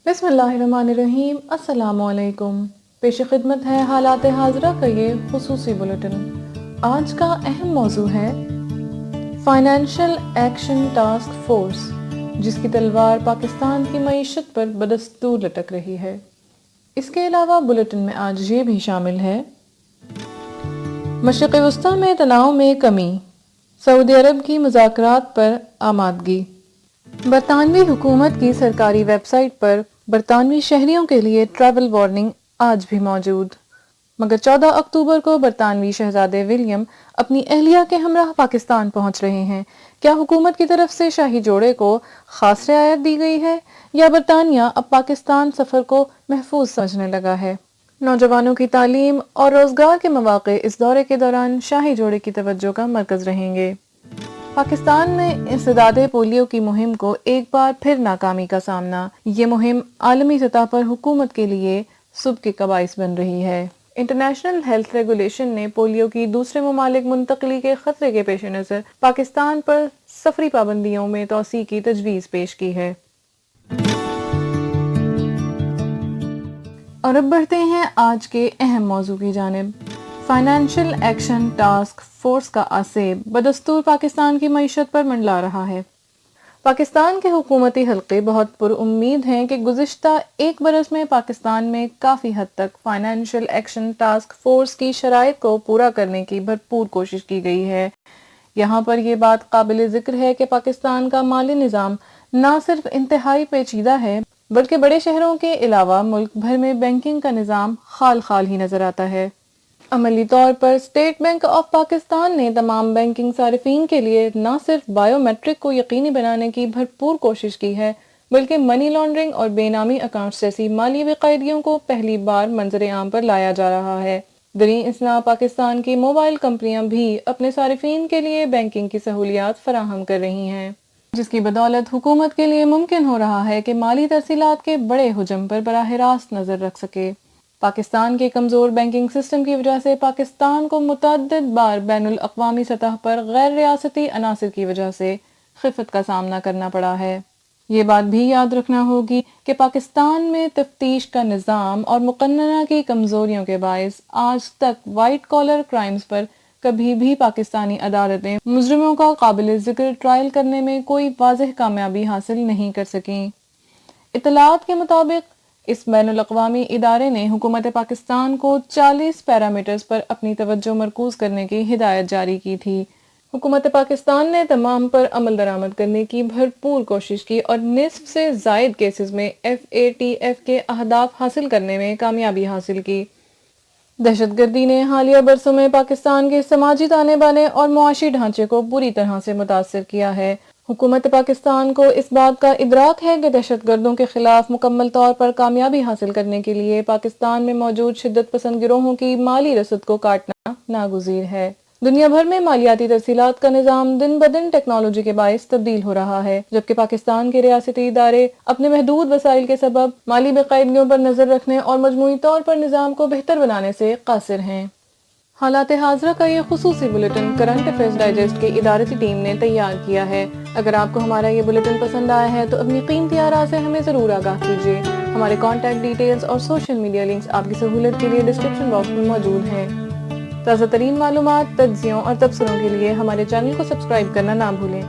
بسم اللہ الرحمن الرحیم۔ السلام علیکم۔ پیش خدمت ہے حالات حاضرہ کا یہ خصوصی بلیٹن۔ آج کا اہم موضوع ہے فائنینشیل ایکشن ٹاسک فورس، جس کی تلوار پاکستان کی معیشت پر بدستور لٹک رہی ہے۔ اس کے علاوہ بلیٹن میں آج یہ بھی شامل ہے: مشرق وسطیٰ میں تناؤ میں کمی، سعودی عرب کی مذاکرات پر آمادگی۔ برطانوی حکومت کی سرکاری ویب سائٹ پر برطانوی شہریوں کے لیے ٹریول وارننگ آج بھی موجود، مگر 14 اکتوبر کو برطانوی شہزادے ولیم اپنی اہلیہ کے ہمراہ پاکستان پہنچ رہے ہیں۔ کیا حکومت کی طرف سے شاہی جوڑے کو خاص رعایت دی گئی ہے، یا برطانیہ اب پاکستان سفر کو محفوظ سمجھنے لگا ہے؟ نوجوانوں کی تعلیم اور روزگار کے مواقع اس دورے کے دوران شاہی جوڑے کی توجہ کا مرکز رہیں گے۔ پاکستان میں انسداد پولیو کی مہم کو ایک بار پھر ناکامی کا سامنا۔ یہ مہم عالمی سطح پر حکومت کے لیے صبح کے باعث بن رہی ہے۔ انٹرنیشنل ہیلتھ ریگولیشن نے پولیو کی دوسرے ممالک منتقلی کے خطرے کے پیش نظر پاکستان پر سفری پابندیوں میں توسیع کی تجویز پیش کی ہے۔ اور اب بڑھتے ہیں آج کے اہم موضوع کی جانب۔ فائنینشیل ایکشن ٹاسک فورس کا آسیب بدستور پاکستان کی معیشت پر منڈلا رہا ہے۔ پاکستان کے حکومتی حلقے بہت پر امید ہیں کہ گزشتہ ایک برس میں پاکستان میں کافی حد تک فائنینشیل ایکشن ٹاسک فورس کی شرائط کو پورا کرنے کی بھرپور کوشش کی گئی ہے۔ یہاں پر یہ بات قابل ذکر ہے کہ پاکستان کا مالی نظام نہ صرف انتہائی پیچیدہ ہے، بلکہ بڑے شہروں کے علاوہ ملک بھر میں بینکنگ کا نظام خال خال ہی نظر آتا ہے۔ عملی طور پر اسٹیٹ بینک آف پاکستان نے تمام بینکنگ صارفین کے لیے نہ صرف بائیو میٹرک کو یقینی بنانے کی بھرپور کوشش کی ہے، بلکہ منی لانڈرنگ اور بے نامی اکاؤنٹس جیسی مالی بقاعدگیوں کو پہلی بار منظر عام پر لایا جا رہا ہے۔ دریں اثنا پاکستان کی موبائل کمپنیاں بھی اپنے صارفین کے لیے بینکنگ کی سہولیات فراہم کر رہی ہیں، جس کی بدولت حکومت کے لیے ممکن ہو رہا ہے کہ مالی ترسیلات کے بڑے حجم پر براہ راست نظر رکھ سکے۔ پاکستان کے کمزور بینکنگ سسٹم کی وجہ سے پاکستان کو متعدد بار بین الاقوامی سطح پر غیر ریاستی عناصر کی وجہ سے خفت کا سامنا کرنا پڑا ہے۔ یہ بات بھی یاد رکھنا ہوگی کہ پاکستان میں تفتیش کا نظام اور مقننہ کی کمزوریوں کے باعث آج تک وائٹ کالر کرائمز پر کبھی بھی پاکستانی عدالتیں مجرموں کا قابل ذکر ٹرائل کرنے میں کوئی واضح کامیابی حاصل نہیں کر سکیں۔ اطلاعات کے مطابق اس بین الاقوامی ادارے نے حکومت پاکستان کو 40 پیرامیٹرز پر اپنی توجہ مرکوز کرنے کی ہدایت جاری کی تھی۔ حکومت پاکستان نے تمام پر عمل درآمد کرنے کی بھرپور کوشش کی اور نصف سے زائد کیسز میں FATF کے اہداف حاصل کرنے میں کامیابی حاصل کی۔ دہشت گردی نے حالیہ برسوں میں پاکستان کے سماجی تانے بانے اور معاشی ڈھانچے کو بری طرح سے متاثر کیا ہے۔ حکومت پاکستان کو اس بات کا ادراک ہے کہ دہشت گردوں کے خلاف مکمل طور پر کامیابی حاصل کرنے کے لیے پاکستان میں موجود شدت پسند گروہوں کی مالی رسد کو کاٹنا ناگزیر ہے۔ دنیا بھر میں مالیاتی ترسیلات کا نظام دن بدن ٹیکنالوجی کے باعث تبدیل ہو رہا ہے، جبکہ پاکستان کے ریاستی ادارے اپنے محدود وسائل کے سبب مالی بقاعدگیوں پر نظر رکھنے اور مجموعی طور پر نظام کو بہتر بنانے سے قاصر ہیں۔ حالات حاضرہ کا یہ خصوصی بلیٹن کرنٹ افیئرز ڈائجسٹ کی ادارتی ٹیم نے تیار کیا ہے۔ اگر آپ کو ہمارا یہ بلیٹن پسند آیا ہے تو اپنی قیمتی آراء سے ہمیں ضرور آگاہ کیجیے۔ ہمارے کانٹیکٹ ڈیٹیلز اور سوشل میڈیا لنکس آپ کی سہولت کے لیے ڈسکرپشن باکس میں موجود ہیں۔ تازہ ترین معلومات، تجزیوں اور تبصروں کے لیے ہمارے چینل کو سبسکرائب کرنا نہ بھولیں۔